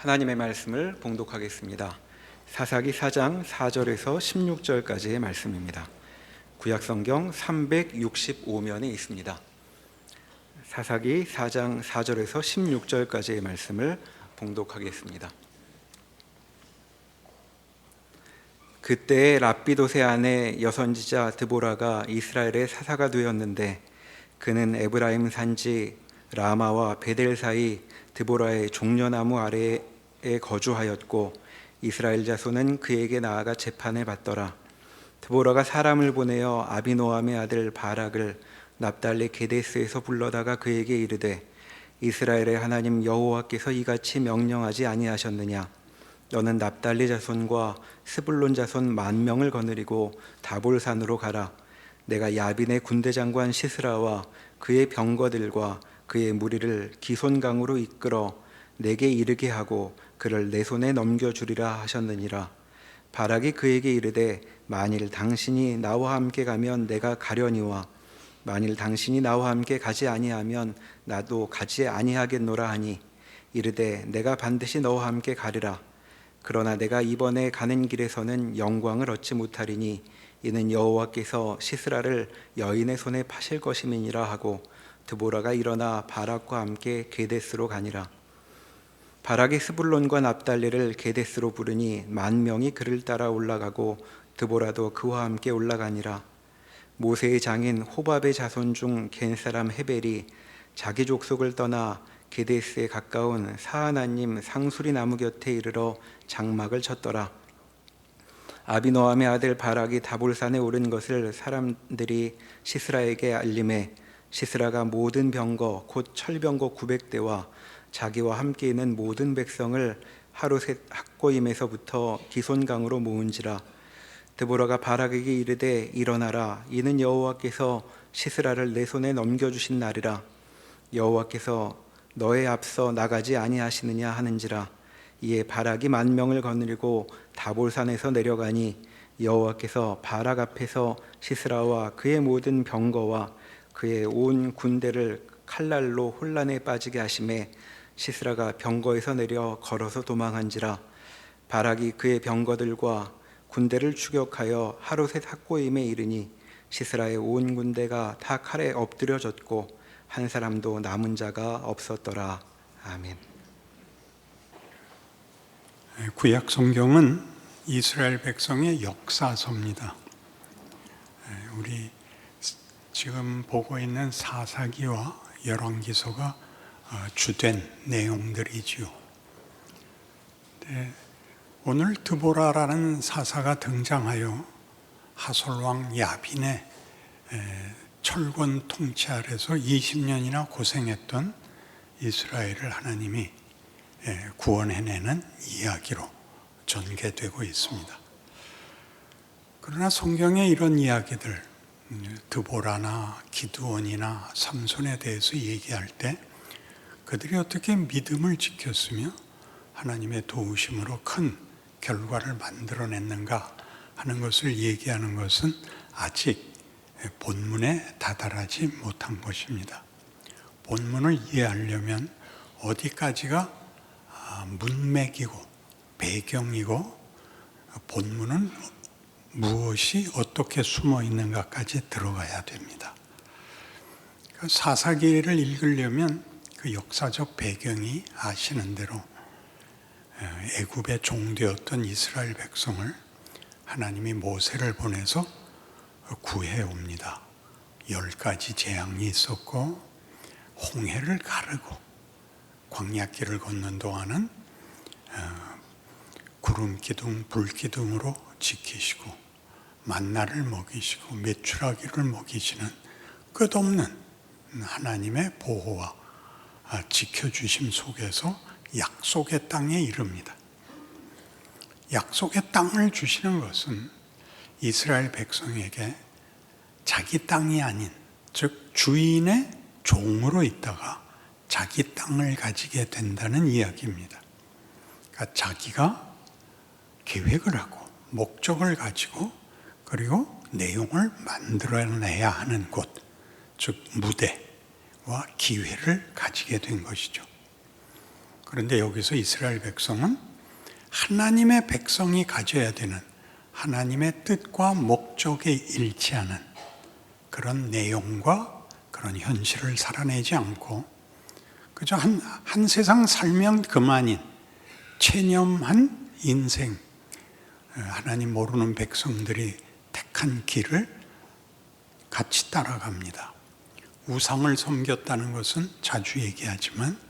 하나님의 말씀을 봉독하겠습니다. 사사기 4장 4절에서 16절까지의 말씀입니다. 구약성경 365면에 있습니다. 사사기 4장 4절에서 16절까지의 말씀을 봉독하겠습니다. 그때 랍비돗의 아내 여선지자 드보라가 이스라엘의 사사가 되었는데, 그는 에브라임 산지 라마와 베델 사이 드보라의 종려나무 아래에 거주하였고, 이스라엘 자손은 그에게 나아가 재판을 받더라. 드보라가 사람을 보내어 아비노함의 아들 바락을 납달리 게데스에서 불러다가 그에게 이르되, 이스라엘의 하나님 여호와께서 이같이 명령하지 아니하셨느냐? 너는 납달리 자손과 스불론 자손 10,000명을 거느리고 다볼산으로 가라. 내가 야빈의 군대 장관 시스라와 그의 병거들과 그의 무리를 기손강으로 이끌어 내게 이르게 하고 그를 내 손에 넘겨주리라 하셨느니라. 바락이 그에게 이르되, 만일 당신이 나와 함께 가면 내가 가려니와 만일 당신이 나와 함께 가지 아니하면 나도 가지 아니하겠노라 하니, 이르되 내가 반드시 너와 함께 가리라. 그러나 내가 이번에 가는 길에서는 영광을 얻지 못하리니 이는 여호와께서 시스라를 여인의 손에 파실 것임이니라 하고, 드보라가 일어나 바락과 함께 게데스로 가니라. 바락이 스불론과 납달리를 게데스로 부르니 10,000명이 그를 따라 올라가고 드보라도 그와 함께 올라가니라. 모세의 장인 호밥의 자손 중 겐사람 헤벨이 자기 족속을 떠나 게데스에 가까운 사하나님 상수리 나무 곁에 이르러 장막을 쳤더라. 아비노함의 아들 바락이 다볼산에 오른 것을 사람들이 시스라에게 알림해 시스라가 모든 병거 곧 철병거 900대와 자기와 함께 있는 모든 백성을 하루셋 학고임에서부터 기손강으로 모은지라. 드보라가 바락에게 이르되, 일어나라. 이는 여호와께서 시스라를 내 손에 넘겨주신 날이라. 여호와께서 너의 앞서 나가지 아니하시느냐 하는지라. 이에 바락이 10,000명을 거느리고 다볼산에서 내려가니 여호와께서 바락 앞에서 시스라와 그의 모든 병거와 그의 온 군대를 칼날로 혼란에 빠지게 하심에 시스라가 병거에서 내려 걸어서 도망한지라. 바락이 그의 병거들과 군대를 추격하여 하루셋 학고임에 이르니 시스라의 온 군대가 다 칼에 엎드려졌고 한 사람도 남은 자가 없었더라. 아멘. 구약 성경은 이스라엘 백성의 역사서입니다. 우리 지금 보고 있는 사사기와 열왕기서가 주된 내용들이지요. 오늘 드보라라는 사사가 등장하여 하솔왕 야빈의 철권 통치 아래서 20년이나 고생했던 이스라엘을 하나님이 구원해내는 이야기로 전개되고 있습니다. 그러나 성경에 이런 이야기들, 드보라나 기드온이나 삼손에 대해서 얘기할 때 그들이 어떻게 믿음을 지켰으며 하나님의 도우심으로 큰 결과를 만들어냈는가 하는 것을 얘기하는 것은 아직 본문에 다다르지 못한 것입니다. 본문을 이해하려면 어디까지가 문맥이고 배경이고 본문은 무엇이 어떻게 숨어 있는가까지 들어가야 됩니다. 사사기를 읽으려면 그 역사적 배경이 아시는 대로 애굽의 종되었던 이스라엘 백성을 하나님이 모세를 보내서 구해옵니다. 10가지 재앙이 있었고 홍해를 가르고 광야길을 걷는 동안은 구름 기둥, 불 기둥으로 지키시고 만나를 먹이시고 메추라기를 먹이시는 끝없는 하나님의 보호와 지켜주심 속에서 약속의 땅에 이릅니다. 약속의 땅을 주시는 것은 이스라엘 백성에게 자기 땅이 아닌, 즉 주인의 종으로 있다가 자기 땅을 가지게 된다는 이야기입니다. 그러니까 자기가 계획을 하고 목적을 가지고 그리고 내용을 만들어내야 하는 곳, 즉 무대와 기회를 가지게 된 것이죠. 그런데 여기서 이스라엘 백성은 하나님의 백성이 가져야 되는 하나님의 뜻과 목적에 일치하는 그런 내용과 그런 현실을 살아내지 않고 그저 한 세상 살면 그만인 체념한 인생, 하나님 모르는 백성들이 택한 길을 같이 따라갑니다. 우상을 섬겼다는 것은 자주 얘기하지만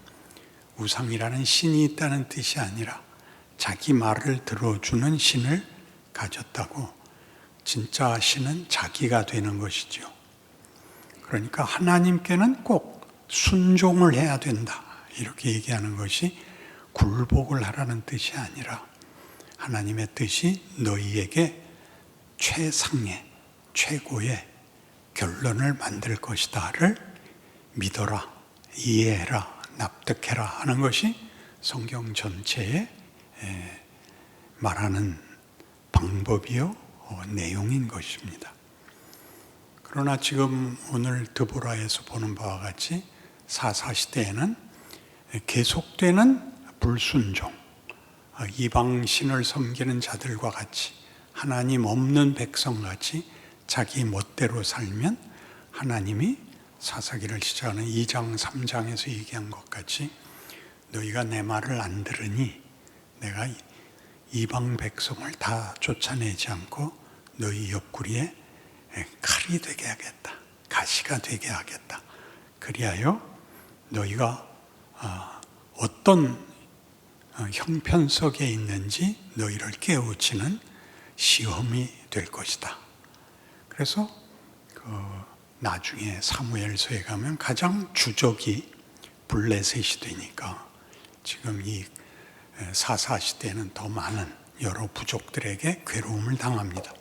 우상이라는 신이 있다는 뜻이 아니라 자기 말을 들어주는 신을 가졌다고. 진짜 신은 자기가 되는 것이죠. 그러니까 하나님께는 꼭 순종을 해야 된다, 이렇게 얘기하는 것이 굴복을 하라는 뜻이 아니라 하나님의 뜻이 너희에게 최상의 최고의 결론을 만들 것이다를 믿어라, 이해해라, 납득해라 하는 것이 성경 전체에 말하는 방법이요 내용인 것입니다. 그러나 지금 오늘 드보라에서 보는 바와 같이 사사시대에는 계속되는 불순종, 이방신을 섬기는 자들과 같이 하나님 없는 백성같이 자기 멋대로 살면 하나님이 사사기를 시작하는 2장 3장에서 얘기한 것 같이 너희가 내 말을 안 들으니 내가 이방 백성을 다 쫓아내지 않고 너희 옆구리에 칼이 되게 하겠다, 가시가 되게 하겠다. 그리하여 너희가 어떤 형편 속에 있는지 너희를 깨우치는 시험이 될 것이다. 그래서 나중에 사무엘서에 가면 가장 주적이 블레셋이 되니까 지금 이 사사시대는 더 많은 여러 부족들에게 괴로움을 당합니다.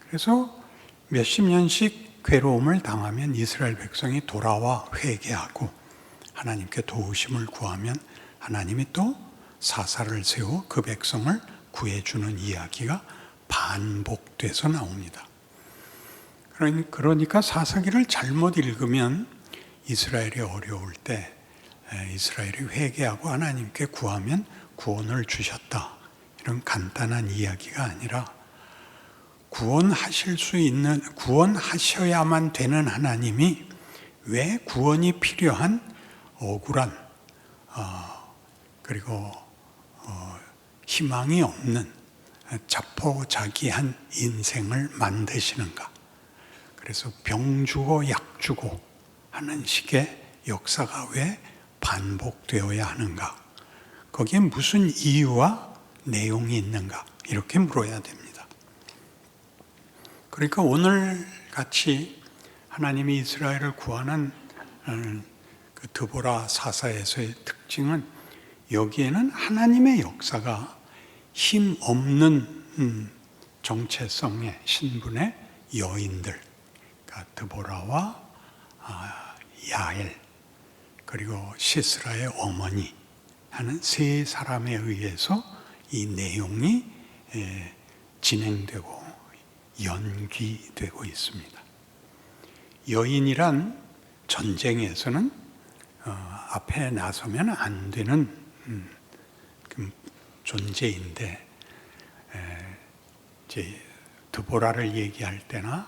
그래서 몇십 년씩 괴로움을 당하면 이스라엘 백성이 돌아와 회개하고 하나님께 도우심을 구하면 하나님이 또 사사를 세워 그 백성을 구해주는 이야기가 반복돼서 나옵니다. 그러니까 사사기를 잘못 읽으면 이스라엘이 어려울 때 이스라엘이 회개하고 하나님께 구하면 구원을 주셨다, 이런 간단한 이야기가 아니라 구원하셔야만 되는 하나님이 왜 구원이 필요한 억울한 그리고 희망이 없는 자포자기한 인생을 만드시는가. 그래서 병 주고 약 주고 하는 식의 역사가 왜 반복되어야 하는가, 거기에 무슨 이유와 내용이 있는가, 이렇게 물어야 됩니다. 그러니까 오늘 같이 하나님이 이스라엘을 구하는 그 드보라 사사에서의 특징은 여기에는 하나님의 역사가 힘 없는 정체성의 신분의 여인들, 그러니까 드보라와 야엘 그리고 시스라의 어머니 하는 세 사람에 의해서 이 내용이 진행되고 연기되고 있습니다. 여인이란 전쟁에서는 앞에 나서면 안 되는 존재인데 이제 드보라를 얘기할 때나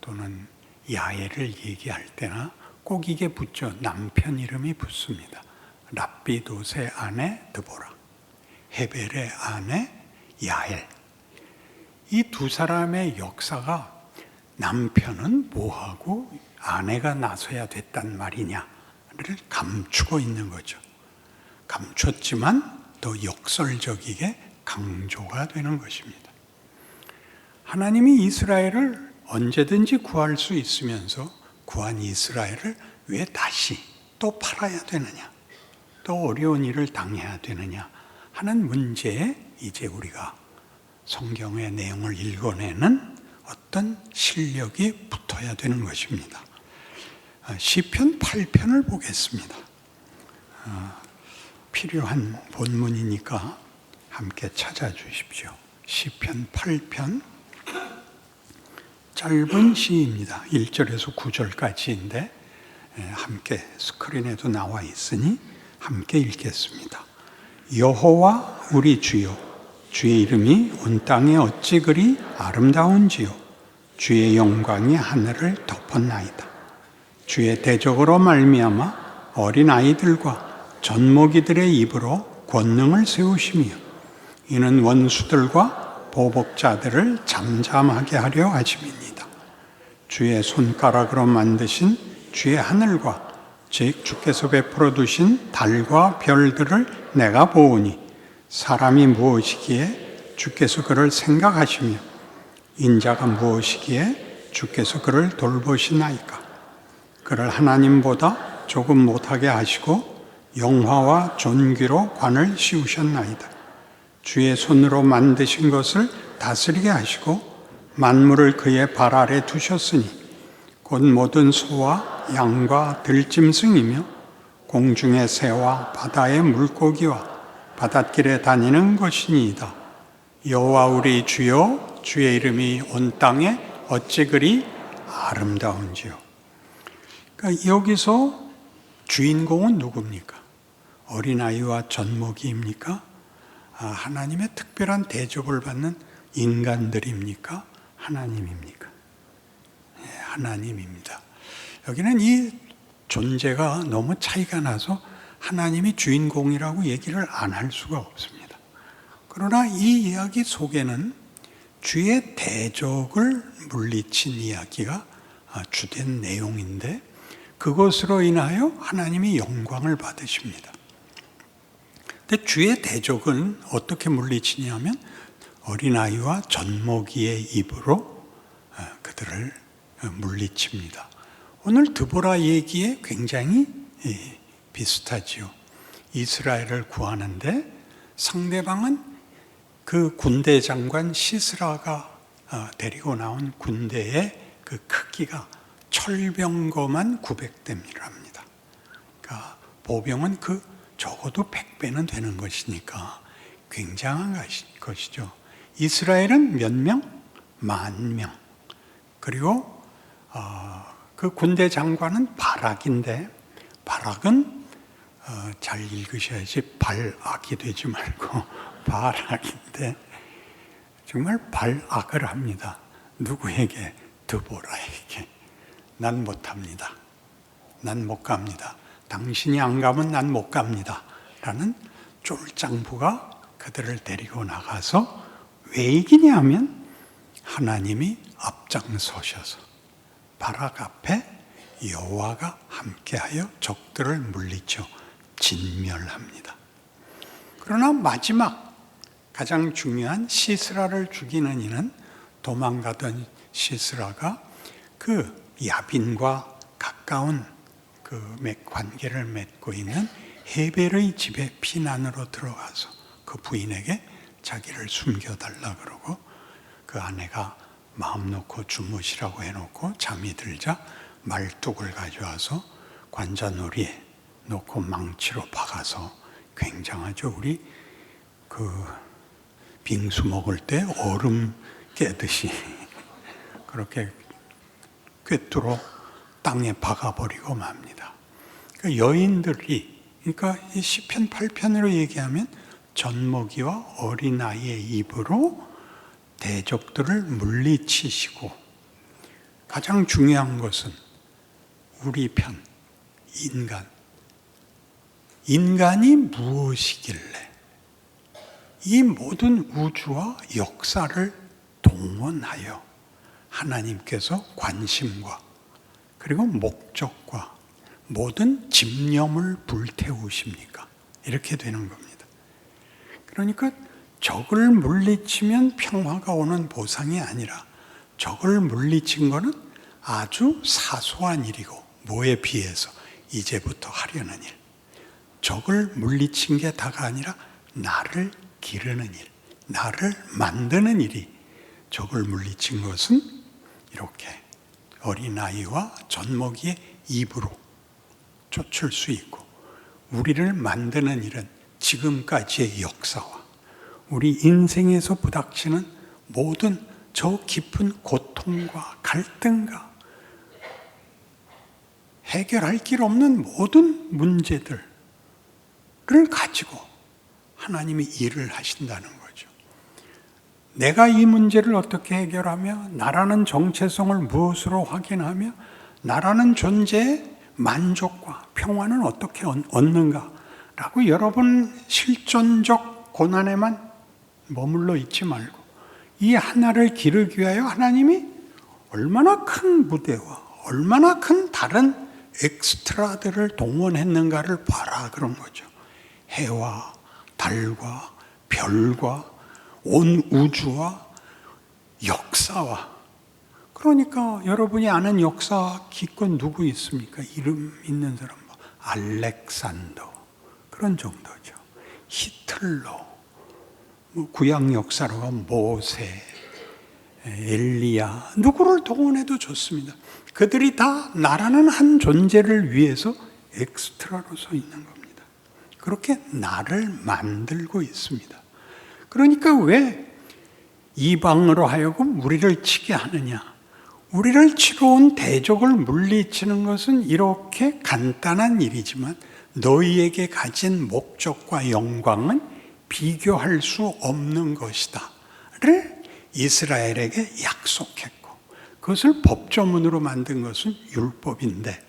또는 야엘을 얘기할 때나 꼭 이게 붙죠. 남편 이름이 붙습니다. 랍비돗의 아내 드보라, 헤벨의 아내 야엘. 이 두 사람의 역사가 남편은 뭐하고 아내가 나서야 됐단 말이냐를 감추고 있는 거죠. 감췄지만 더 역설적이게 강조가 되는 것입니다. 하나님이 이스라엘을 언제든지 구할 수 있으면서 구한 이스라엘을 왜 다시 또 팔아야 되느냐, 또 어려운 일을 당해야 되느냐 하는 문제에 이제 우리가 성경의 내용을 읽어내는 어떤 실력이 붙어야 되는 것입니다. 시편 8편을 보겠습니다. 필요한 본문이니까 함께 찾아주십시오. 시편 8편, 짧은 시입니다. 1절에서 9절까지인데 함께 스크린에도 나와 있으니 함께 읽겠습니다. 여호와 우리 주여, 주의 이름이 온 땅에 어찌 그리 아름다운지요. 주의 영광이 하늘을 덮었나이다. 주의 대적으로 말미암아 어린 아이들과 젖먹이들의 입으로 권능을 세우시며 이는 원수들과 보복자들을 잠잠하게 하려 하심이니이다. 주의 손가락으로 만드신 주의 하늘과 즉 주께서 베풀어 두신 달과 별들을 내가 보오니 사람이 무엇이기에 주께서 그를 생각하시며 인자가 무엇이기에 주께서 그를 돌보시나이까. 그를 하나님보다 조금 못하게 하시고 영화와 존귀로 관을 씌우셨나이다. 주의 손으로 만드신 것을 다스리게 하시고 만물을 그의 발 아래 두셨으니 곧 모든 소와 양과 들짐승이며 공중의 새와 바다의 물고기와 바닷길에 다니는 것이니이다. 여호와 우리 주여, 주의 이름이 온 땅에 어찌 그리 아름다운지요. 그러니까 여기서 주인공은 누굽니까? 어린아이와 젖먹이입니까? 하나님의 특별한 대접을 받는 인간들입니까? 하나님입니까? 네, 하나님입니다. 여기는 이 존재가 너무 차이가 나서 하나님이 주인공이라고 얘기를 안 할 수가 없습니다. 그러나 이 이야기 속에는 주의 대적을 물리친 이야기가 주된 내용인데 그것으로 인하여 하나님이 영광을 받으십니다. 근데 주의 대적은 어떻게 물리치냐면 어린아이와 젖먹이의 입으로 그들을 물리칩니다. 오늘 드보라 얘기에 굉장히 비슷하지요. 이스라엘을 구하는데 상대방은 그 군대 장관 시스라가 데리고 나온 군대의 그 크기가 철병거만 900대입니다. 그러니까 보병은 그 적어도 100배는 되는 것이니까 굉장한 것이죠. 이스라엘은 몇 명? 10,000명. 그리고 그 군대 장관은 바락인데 바락은 잘 읽으셔야지 발악이 되지 말고 바락인데 정말 발악을 합니다. 누구에게? 드보라에게. 난 못합니다. 난 못 갑니다. 당신이 안 가면 난 못 갑니다. 라는 쫄장부가 그들을 데리고 나가서 왜 이기냐면 하나님이 앞장서셔서 바락 앞에 여호와가 함께하여 적들을 물리쳐 진멸합니다. 그러나 마지막 가장 중요한 시스라를 죽이는 이는 도망가던 시스라가 그 야빈과 가까운 그 관계를 맺고 있는 헤벨의 집에 피난으로 들어가서 그 부인에게 자기를 숨겨달라 그러고 그 아내가 마음 놓고 주무시라고 해놓고 잠이 들자 말뚝을 가져와서 관자놀이에 놓고 망치로 박아서 굉장하죠. 우리 그 빙수 먹을 때 얼음 깨듯이 그렇게 꿰뚫어 땅에 박아버리고 맙니다. 그러니까 여인들이, 그러니까 이 시편 8편으로 얘기하면 젖먹이와 어린아이의 입으로 대적들을 물리치시고 가장 중요한 것은 우리 편, 인간이 무엇이길래 이 모든 우주와 역사를 동원하여 하나님께서 관심과 그리고 목적과 모든 집념을 불태우십니까? 이렇게 되는 겁니다. 그러니까 적을 물리치면 평화가 오는 보상이 아니라 적을 물리친 것은 아주 사소한 일이고 뭐에 비해서 이제부터 하려는 일. 적을 물리친 게 다가 아니라 나를 기르는 일, 나를 만드는 일이 적을 물리친 것은 이렇게 어린아이와 젖먹이의 입으로 쫓을 수 있고 우리를 만드는 일은 지금까지의 역사와 우리 인생에서 부닥치는 모든 저 깊은 고통과 갈등과 해결할 길 없는 모든 문제들 가지고 하나님이 일을 하신다는 거죠. 내가 이 문제를 어떻게 해결하며 나라는 정체성을 무엇으로 확인하며 나라는 존재의 만족과 평화는 어떻게 얻는가라고 여러분 실존적 고난에만 머물러 있지 말고 이 하나를 기르기 위하여 하나님이 얼마나 큰 무대와 얼마나 큰 다른 엑스트라들을 동원했는가를 봐라 그런 거죠. 해와 달과 별과 온 우주와 역사와, 그러니까 여러분이 아는 역사 기껏 누구 있습니까? 이름 있는 사람, 알렉산더 그런 정도죠. 히틀러, 구약 역사로 가면 모세, 엘리야, 누구를 동원해도 좋습니다. 그들이 다 나라는 한 존재를 위해서 엑스트라로 서 있는 겁니다. 그렇게 나를 만들고 있습니다. 그러니까 왜 이방으로 하여금 우리를 치게 하느냐? 우리를 치러 온 대적을 물리치는 것은 이렇게 간단한 일이지만 너희에게 가진 목적과 영광은 비교할 수 없는 것이다 를 이스라엘에게 약속했고, 그것을 법조문으로 만든 것은 율법인데,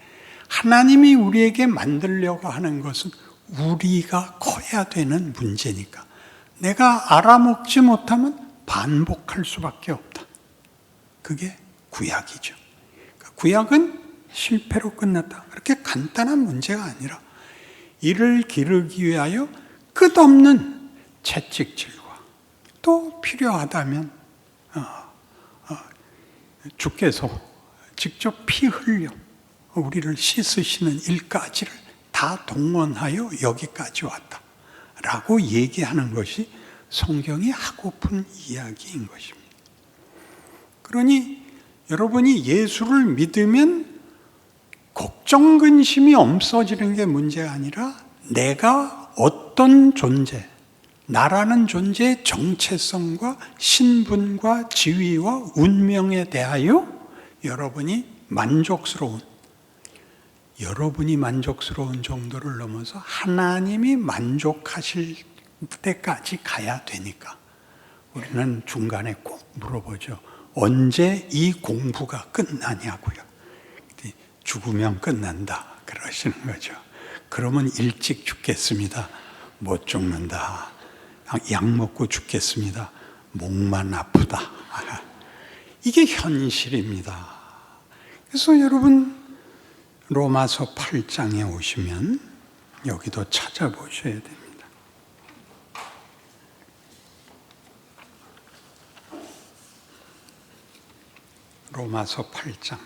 하나님이 우리에게 만들려고 하는 것은 우리가 커야 되는 문제니까 내가 알아먹지 못하면 반복할 수밖에 없다. 그게 구약이죠. 구약은 실패로 끝났다. 그렇게 간단한 문제가 아니라 이를 기르기 위하여 끝없는 채찍질과 또 필요하다면 주께서 직접 피 흘려 우리를 씻으시는 일까지를 다 동원하여 여기까지 왔다 라고 얘기하는 것이 성경이 하고픈 이야기인 것입니다. 그러니 여러분이 예수를 믿으면 걱정 근심이 없어지는 게 문제가 아니라 내가 어떤 존재, 나라는 존재의 정체성과 신분과 지위와 운명에 대하여 여러분이 만족스러운 정도를 넘어서 하나님이 만족하실 때까지 가야 되니까 우리는 중간에 꼭 물어보죠. 언제 이 공부가 끝나냐고요. 죽으면 끝난다 그러시는 거죠. 그러면 일찍 죽겠습니다. 못 죽는다. 약 먹고 죽겠습니다. 목만 아프다. 이게 현실입니다. 그래서 여러분 로마서 8장에 오시면 여기도 찾아보셔야 됩니다. 로마서 8장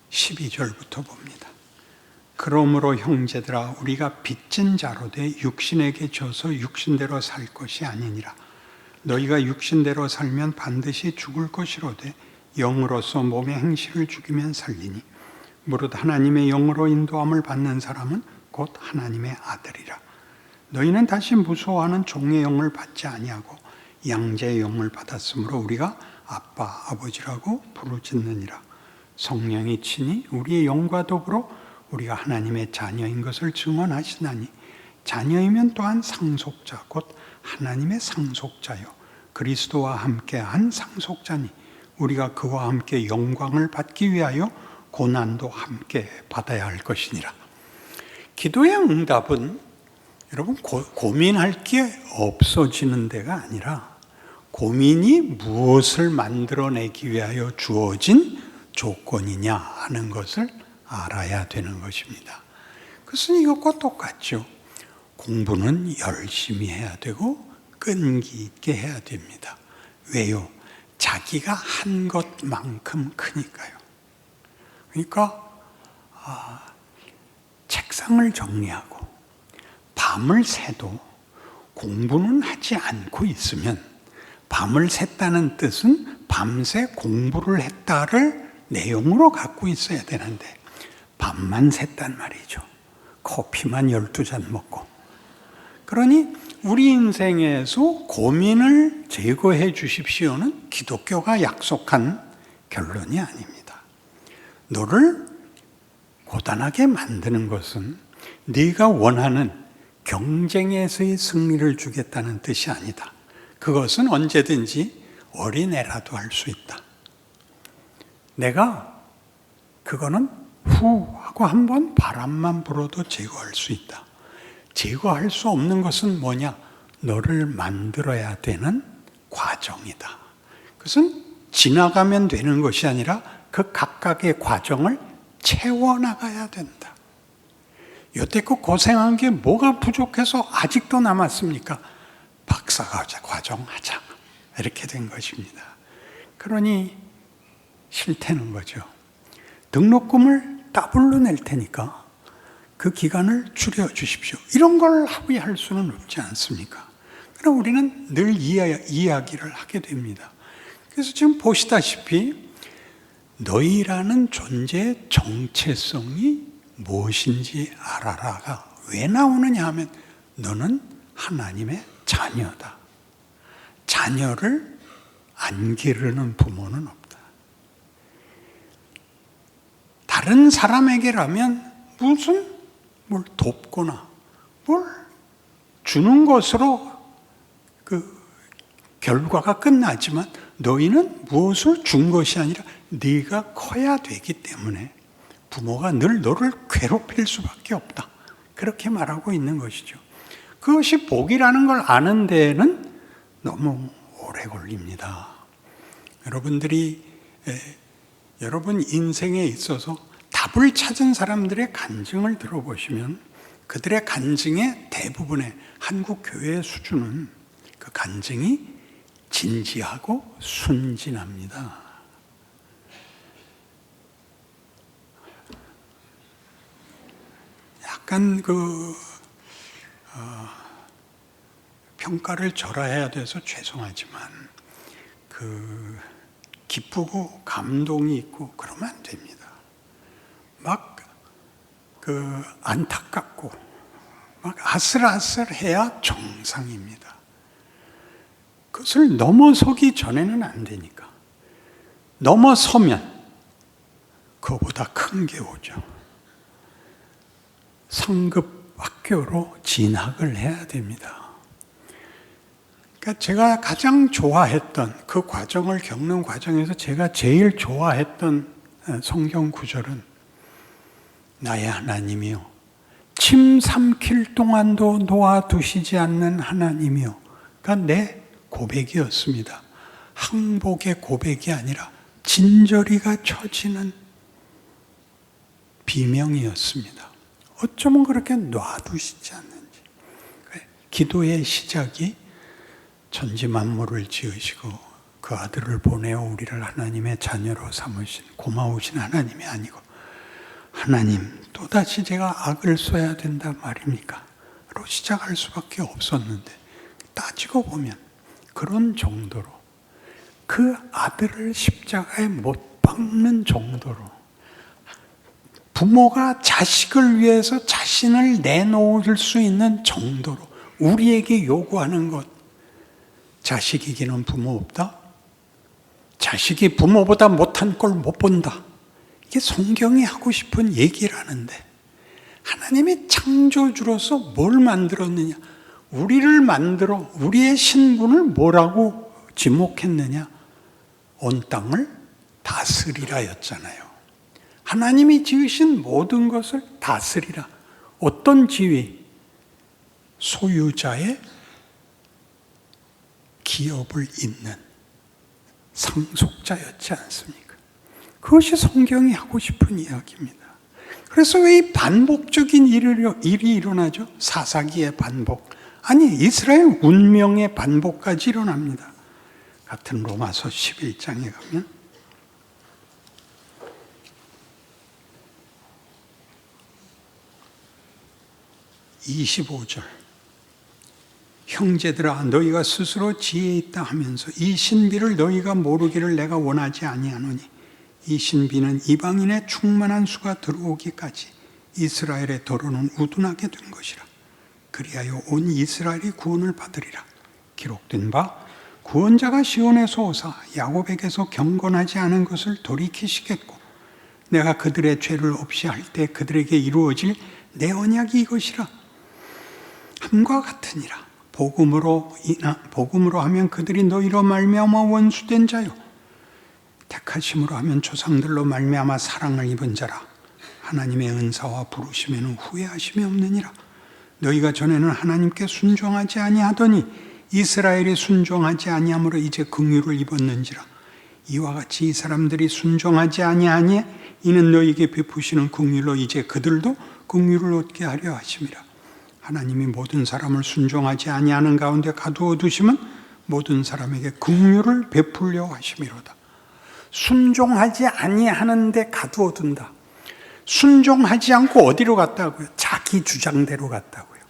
12절부터 봅니다. 그러므로 형제들아 우리가 빚진 자로 돼 육신에게 져서 육신대로 살 것이 아니니라. 너희가 육신대로 살면 반드시 죽을 것이로되 영으로서 몸의 행실을 죽이면 살리니 무릇 하나님의 영으로 인도함을 받는 사람은 곧 하나님의 아들이라. 너희는 다시 무서워하는 종의 영을 받지 아니하고 양자의 영을 받았으므로 우리가 아빠 아버지라고 부르짖느니라. 성령이 친히 우리의 영과 더불어 우리가 하나님의 자녀인 것을 증언하시나니 자녀이면 또한 상속자 곧 하나님의 상속자요 그리스도와 함께한 상속자니 우리가 그와 함께 영광을 받기 위하여 고난도 함께 받아야 할 것이니라. 기도의 응답은 여러분 고민할 게 없어지는 데가 아니라 고민이 무엇을 만들어내기 위하여 주어진 조건이냐 하는 것을 알아야 되는 것입니다. 그것은 이것과 똑같죠. 공부는 열심히 해야 되고 끈기 있게 해야 됩니다. 왜요? 자기가 한 것만큼 크니까요. 그러니까 책상을 정리하고 밤을 새도 공부는 하지 않고 있으면 밤을 샜다는 뜻은 밤새 공부를 했다를 내용으로 갖고 있어야 되는데 밤만 샜단 말이죠. 커피만 12잔 먹고. 그러니 우리 인생에서 고민을 제거해 주십시오는 기독교가 약속한 결론이 아닙니다. 너를 고단하게 만드는 것은 네가 원하는 경쟁에서의 승리를 주겠다는 뜻이 아니다. 그것은 언제든지 어린애라도 할 수 있다. 내가 그거는 후 하고 한번 바람만 불어도 제거할 수 있다. 제거할 수 없는 것은 뭐냐? 너를 만들어야 되는 과정이다. 그것은 지나가면 되는 것이 아니라 그 각각의 과정을 채워나가야 된다. 여태껏 고생한 게 뭐가 부족해서 아직도 남았습니까? 박사과정 하자. 이렇게 된 것입니다. 그러니 싫다는 거죠. 등록금을 더블로 낼 테니까 그 기간을 줄여주십시오. 이런 걸 합의할 수는 없지 않습니까? 그럼 우리는 늘 이야기를 하게 됩니다. 그래서 지금 보시다시피 너희라는 존재의 정체성이 무엇인지 알아라가 왜 나오느냐 하면 너는 하나님의 자녀다. 자녀를 안 기르는 부모는 없다. 다른 사람에게라면 무슨 뭘 돕거나 뭘 주는 것으로 그 결과가 끝나지만 너희는 무엇을 준 것이 아니라 네가 커야 되기 때문에 부모가 늘 너를 괴롭힐 수밖에 없다. 그렇게 말하고 있는 것이죠. 그것이 복이라는 걸 아는 데에는 너무 오래 걸립니다. 여러분들이 여러분 인생에 있어서 답을 찾은 사람들의 간증을 들어보시면 그들의 간증의 대부분의 한국 교회의 수준은 그 간증이 진지하고 순진합니다. 약간 평가를 절하해야 돼서 죄송하지만 기쁘고 감동이 있고 그러면 안 됩니다. 막 안타깝고 막 아슬아슬해야 정상입니다. 그것을 넘어서기 전에는 안 되니까. 넘어서면 그거보다 큰 게 오죠. 상급 학교로 진학을 해야 됩니다. 그러니까 제가 가장 좋아했던 그 과정을 겪는 과정에서 제가 제일 좋아했던 성경 구절은 나의 하나님이요 침 삼킬 동안도 놓아두시지 않는 하나님이요. 그러니까 내 고백이었습니다. 항복의 고백이 아니라 진저리가 쳐지는 비명이었습니다. 어쩌면 그렇게 놔두시지 않는지. 기도의 시작이 천지 만물을 지으시고 그 아들을 보내어 우리를 하나님의 자녀로 삼으신 고마우신 하나님이 아니고 하나님 또다시 제가 악을 써야 된다 말입니까? 로 시작할 수밖에 없었는데 따지고 보면 그런 정도로 그 아들을 십자가에 못 박는 정도로 부모가 자식을 위해서 자신을 내놓을 수 있는 정도로 우리에게 요구하는 것, 자식 이기는 부모 없다? 자식이 부모보다 못한 꼴 못 본다. 이게 성경이 하고 싶은 얘기라는데 하나님이 창조주로서 뭘 만들었느냐? 우리를 만들어 우리의 신분을 뭐라고 지목했느냐? 온 땅을 다스리라였잖아요. 하나님이 지으신 모든 것을 다스리라. 어떤 지위? 소유자의 기업을 잇는 상속자였지 않습니까? 그것이 성경이 하고 싶은 이야기입니다. 그래서 왜 이 반복적인 일이 일어나죠? 사사기의 반복. 아니, 이스라엘 운명의 반복까지 일어납니다. 같은 로마서 11장에 가면 25절 형제들아 너희가 스스로 지혜 있다 하면서 이 신비를 너희가 모르기를 내가 원하지 아니하노니 이 신비는 이방인의 충만한 수가 들어오기까지 이스라엘의 더러는 우둔하게 된 것이라. 그리하여 온 이스라엘이 구원을 받으리라. 기록된 바 구원자가 시온에서 오사 야곱에게서 경건하지 않은 것을 돌이키시겠고 내가 그들의 죄를 없이 할 때 그들에게 이루어질 내 언약이 이것이라. 함과 같으니라. 복음으로 하면 그들이 너희로 말미암아 원수된 자요, 택하심으로 하면 조상들로 말미암아 사랑을 입은 자라. 하나님의 은사와 부르심에는 후회하심이 없느니라. 너희가 전에는 하나님께 순종하지 아니하더니 이스라엘이 순종하지 아니함으로 이제 긍휼을 입었는지라. 이와 같이 이 사람들이 순종하지 아니하니 이는 너희에게 베푸시는 긍휼로 이제 그들도 긍휼을 얻게 하려 하심이라. 하나님이 모든 사람을 순종하지 아니하는 가운데 가두어 두심은 모든 사람에게 긍휼을 베풀려 하심이로다. 순종하지 아니하는데 가두어 둔다. 순종하지 않고 어디로 갔다고요? 자기 주장대로 갔다고요.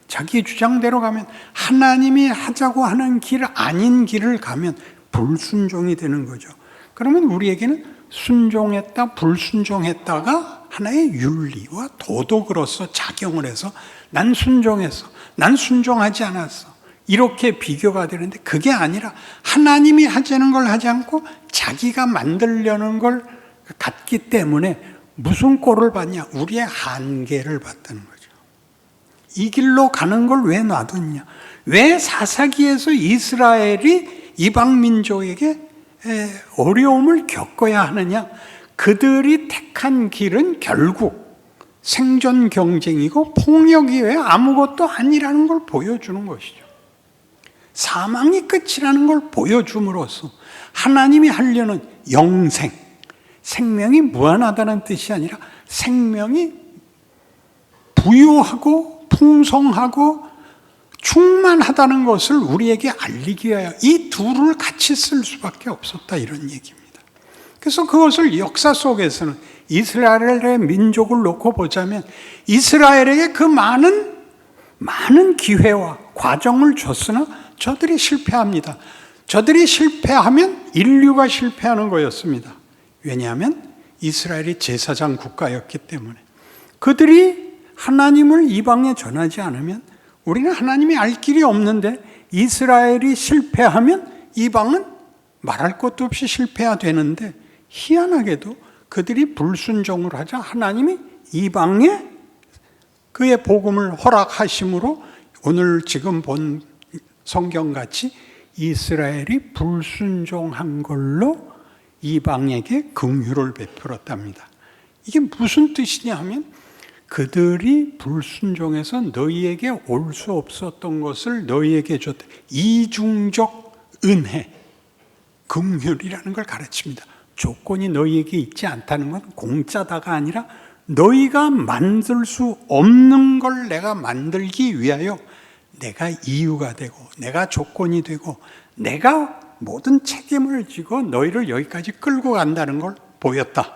자기 주장대로 가면, 하나님이 하자고 하는 길 아닌 길을 가면 불순종이 되는 거죠. 그러면 우리에게는 순종했다, 불순종했다가 하나의 윤리와 도덕으로서 작용을 해서 난 순종했어, 난 순종하지 않았어, 이렇게 비교가 되는데, 그게 아니라 하나님이 하자는 걸 하지 않고 자기가 만들려는 걸 갖기 때문에 무슨 꼴을 봤냐? 우리의 한계를 봤다는 거죠. 이 길로 가는 걸 왜 놔뒀냐? 왜 사사기에서 이스라엘이 이방 민족에게 어려움을 겪어야 하느냐? 그들이 택한 길은 결국 생존 경쟁이고 폭력이 왜 아무것도 아니라는 걸 보여주는 것이죠. 사망이 끝이라는 걸 보여줌으로써 하나님이 하려는 영생, 생명이 무한하다는 뜻이 아니라 생명이 부유하고 풍성하고 충만하다는 것을 우리에게 알리기 위하여 이 둘을 같이 쓸 수밖에 없었다, 이런 얘기입니다. 그래서 그것을 역사 속에서는 이스라엘의 민족을 놓고 보자면 이스라엘에게 그 많은 기회와 과정을 줬으나 저들이 실패합니다. 저들이 실패하면 인류가 실패하는 거였습니다. 왜냐하면 이스라엘이 제사장 국가였기 때문에. 그들이 하나님을 이방에 전하지 않으면 우리는 하나님이 알 길이 없는데, 이스라엘이 실패하면 이방은 말할 것도 없이 실패해야 되는데, 희한하게도 그들이 불순종을 하자 하나님이 이방에 그의 복음을 허락하심으로 오늘 지금 본 성경같이 이스라엘이 불순종한 걸로 이방에게 긍휼을 베풀었답니다. 이게 무슨 뜻이냐 하면, 그들이 불순종해서 너희에게 올 수 없었던 것을 너희에게 줬다. 이중적 은혜, 긍휼이라는 걸 가르칩니다. 조건이 너희에게 있지 않다는 건 공짜다가 아니라 너희가 만들 수 없는 걸 내가 만들기 위하여 내가 이유가 되고 내가 조건이 되고 내가 모든 책임을 지고 너희를 여기까지 끌고 간다는 걸 보였다.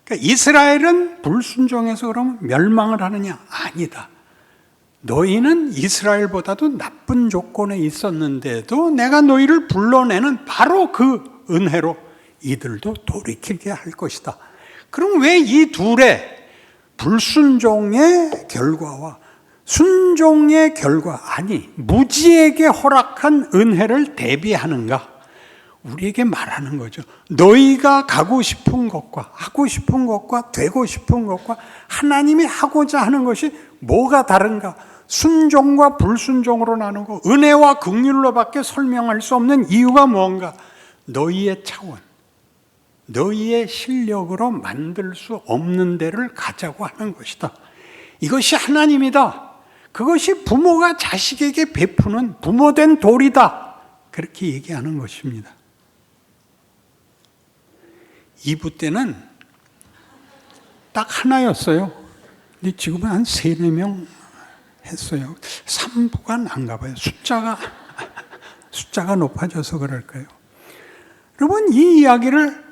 그러니까 이스라엘은 불순종해서 그러면 멸망을 하느냐? 아니다. 너희는 이스라엘보다도 나쁜 조건에 있었는데도 내가 너희를 불러내는 바로 그 은혜로 이들도 돌이키게 할 것이다. 그럼 왜 이 둘의 불순종의 결과와 순종의 결과, 아니 무지에게 허락한 은혜를 대비하는가? 우리에게 말하는 거죠. 너희가 가고 싶은 것과 하고 싶은 것과 되고 싶은 것과 하나님이 하고자 하는 것이 뭐가 다른가? 순종과 불순종으로 나누고 은혜와 긍휼로밖에 설명할 수 없는 이유가 뭔가? 너희의 차원, 너희의 실력으로 만들 수 없는 데를 가자고 하는 것이다. 이것이 하나님이다. 그것이 부모가 자식에게 베푸는 부모된 도리다. 그렇게 얘기하는 것입니다. 2부 때는 딱 하나였어요. 근데 지금은 한 3, 4명 했어요. 3부가 난가 봐요. 숫자가 높아져서 그럴까요? 여러분, 이 이야기를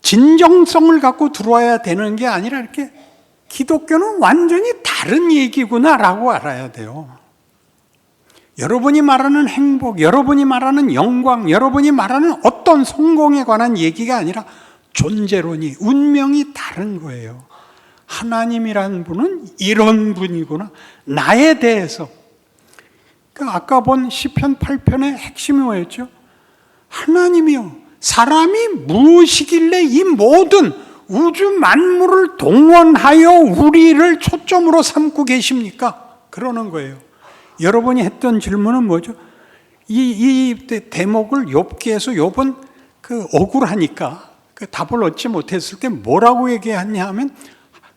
진정성을 갖고 들어와야 되는 게 아니라 이렇게 기독교는 완전히 다른 얘기구나라고 알아야 돼요. 여러분이 말하는 행복, 여러분이 말하는 영광, 여러분이 말하는 어떤 성공에 관한 얘기가 아니라 존재론이, 운명이 다른 거예요. 하나님이라는 분은 이런 분이구나. 나에 대해서. 아까 본 시편 8편의 핵심이 뭐였죠? 하나님이요, 사람이 무엇이길래 이 모든 우주 만물을 동원하여 우리를 초점으로 삼고 계십니까? 그러는 거예요. 여러분이 했던 질문은 뭐죠? 이 대목을 욥기에서 욥은 그 억울하니까 그 답을 얻지 못했을 때 뭐라고 얘기했냐 하면,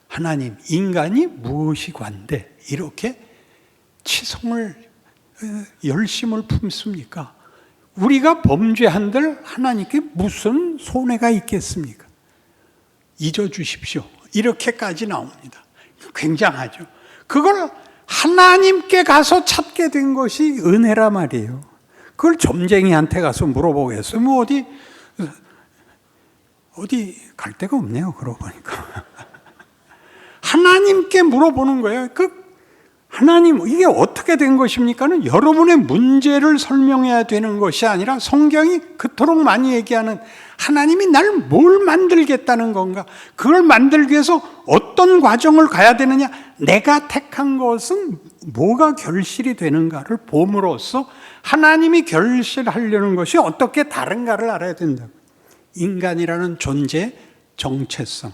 하나님, 인간이 무엇이 관대 이렇게 치성을 열심을 품습니까? 우리가 범죄한들 하나님께 무슨 손해가 있겠습니까? 잊어주십시오. 이렇게까지 나옵니다. 굉장하죠. 그걸 하나님께 가서 찾게 된 것이 은혜라 말이에요. 그걸 점쟁이한테 가서 물어보겠어요. 뭐 어디 갈 데가 없네요. 그러고 보니까. 하나님께 물어보는 거예요. 하나님, 이게 어떻게 된 것입니까는 여러분의 문제를 설명해야 되는 것이 아니라, 성경이 그토록 많이 얘기하는 하나님이 날 뭘 만들겠다는 건가? 그걸 만들기 위해서 어떤 과정을 가야 되느냐? 내가 택한 것은 뭐가 결실이 되는가를 봄으로써 하나님이 결실하려는 것이 어떻게 다른가를 알아야 된다. 인간이라는 존재의 정체성,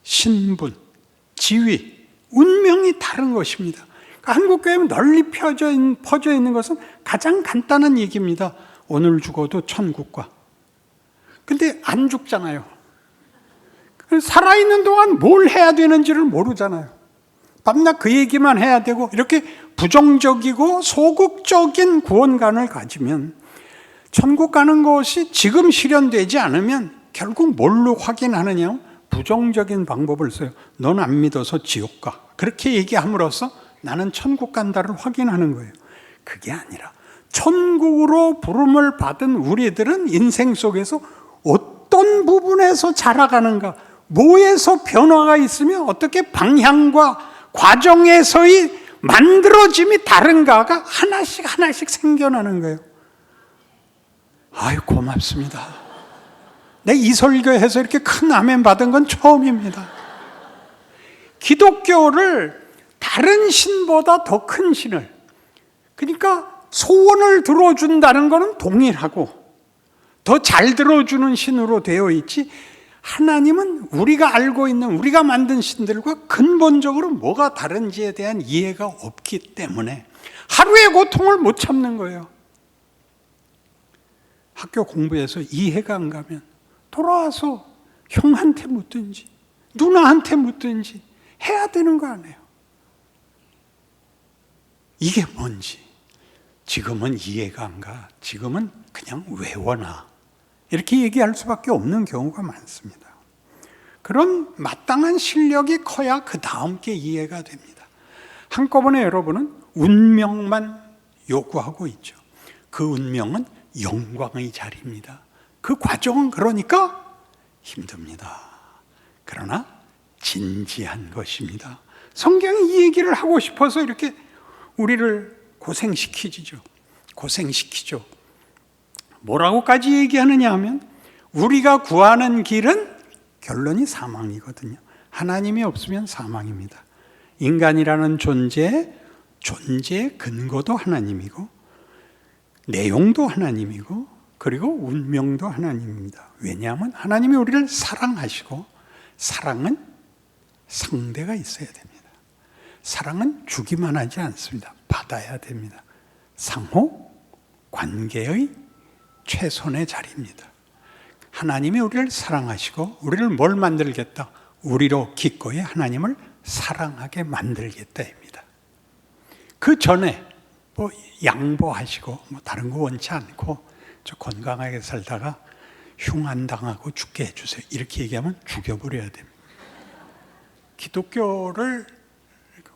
신분, 지위, 운명이 다른 것입니다. 한국교회에 널리 퍼져 있는 것은 가장 간단한 얘기입니다. 오늘 죽어도 천국과. 근데 안 죽잖아요. 살아있는 동안 뭘 해야 되는지를 모르잖아요. 밤낮 그 얘기만 해야 되고, 이렇게 부정적이고 소극적인 구원관을 가지면 천국 가는 것이 지금 실현되지 않으면 결국 뭘로 확인하느냐? 부정적인 방법을 써요. 넌 안 믿어서 지옥 가. 그렇게 얘기함으로써 나는 천국 간다를 확인하는 거예요. 그게 아니라 천국으로 부름을 받은 우리들은 인생 속에서 어떤 부분에서 자라가는가, 뭐에서 변화가 있으며 어떻게 방향과 과정에서의 만들어짐이 다른가가 하나씩 생겨나는 거예요. 아유, 고맙습니다. 내 이 설교해서 이렇게 큰 아멘 받은 건 처음입니다. 기독교를 다른 신보다 더 큰 신을, 그러니까 소원을 들어준다는 것은 동일하고 더 잘 들어주는 신으로 되어 있지, 하나님은 우리가 알고 있는, 우리가 만든 신들과 근본적으로 뭐가 다른지에 대한 이해가 없기 때문에 하루의 고통을 못 참는 거예요. 학교 공부해서 이해가 안 가면 돌아와서 형한테 묻든지 누나한테 묻든지 해야 되는 거 아니에요. 이게 뭔지 지금은 이해가 안 가. 지금은 그냥 외워놔. 이렇게 얘기할 수밖에 없는 경우가 많습니다. 그런 마땅한 실력이 커야 그 다음 게 이해가 됩니다. 한꺼번에 여러분은 운명만 요구하고 있죠. 그 운명은 영광의 자리입니다. 그 과정은 그러니까 힘듭니다. 그러나 진지한 것입니다. 성경이 이 얘기를 하고 싶어서 이렇게 우리를 고생시키죠. 뭐라고까지 얘기하느냐 하면, 우리가 구하는 길은 결론이 사망이거든요. 하나님이 없으면 사망입니다. 인간이라는 존재의 근거도 하나님이고, 내용도 하나님이고, 그리고 운명도 하나님입니다. 왜냐하면 하나님이 우리를 사랑하시고, 사랑은 상대가 있어야 됩니다. 사랑은 주기만 하지 않습니다. 받아야 됩니다. 상호 관계의 최선의 자리입니다. 하나님이 우리를 사랑하시고 우리를 뭘 만들겠다? 우리로 기꺼이 하나님을 사랑하게 만들겠다입니다. 그 전에 뭐 양보하시고 뭐 다른 거 원치 않고 저 건강하게 살다가 흉안 당하고 죽게 해주세요. 이렇게 얘기하면 죽여버려야 됩니다. 기독교를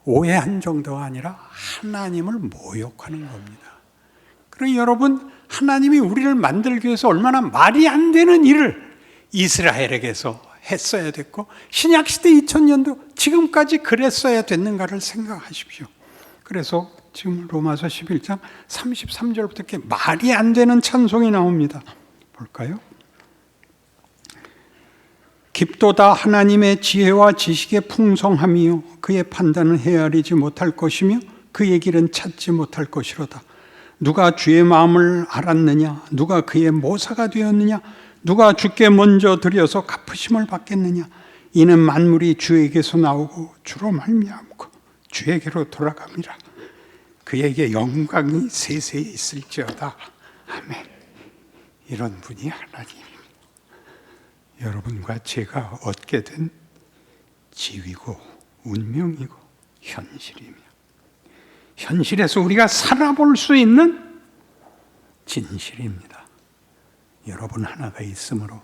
오해한 정도가 아니라 하나님을 모욕하는 겁니다. 그러니 여러분, 하나님이 우리를 만들기 위해서 얼마나 말이 안 되는 일을 이스라엘에게서 했어야 됐고, 신약시대 2000년도 지금까지 그랬어야 됐는가를 생각하십시오. 그래서 지금 로마서 11장 33절부터 이렇게 말이 안 되는 찬송이 나옵니다. 볼까요? 깊도다 하나님의 지혜와 지식의 풍성함이요 그의 판단은 헤아리지 못할 것이며 그의 길은 찾지 못할 것이로다. 누가 주의 마음을 알았느냐? 누가 그의 모사가 되었느냐? 누가 주께 먼저 드려서 갚으심을 받겠느냐? 이는 만물이 주에게서 나오고 주로 말미암고 주에게로 돌아갑니다. 그에게 영광이 세세에 있을지어다. 아멘. 이런 분이 하나님입니다. 여러분과 제가 얻게 된 지위고 운명이고 현실이며, 현실에서 우리가 살아볼 수 있는 진실입니다. 여러분 하나가 있으므로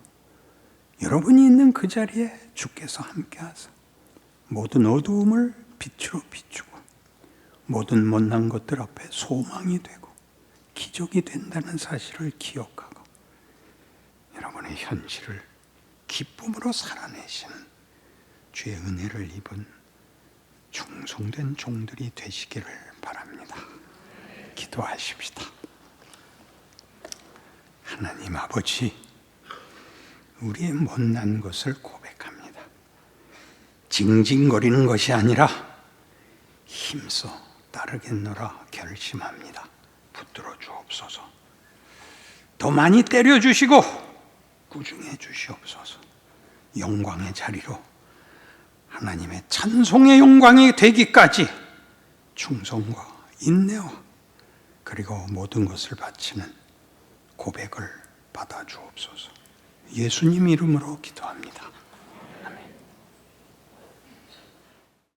여러분이 있는 그 자리에 주께서 함께하사 모든 어두움을 빛으로 비추고 모든 못난 것들 앞에 소망이 되고 기적이 된다는 사실을 기억하고 여러분의 현실을 기쁨으로 살아내시는 주의 은혜를 입은 충성된 종들이 되시기를 바랍니다. 기도하십시다. 하나님 아버지, 우리의 못난 것을 고백합니다. 징징거리는 것이 아니라 힘써 따르겠노라 결심합니다. 붙들어 주옵소서. 더 많이 때려주시고 구중해 주시옵소서. 영광의 자리로 하나님의 찬송의 영광이 되기까지 충성과 인내와 그리고 모든 것을 바치는 고백을 받아 주옵소서. 예수님 이름으로 기도합니다.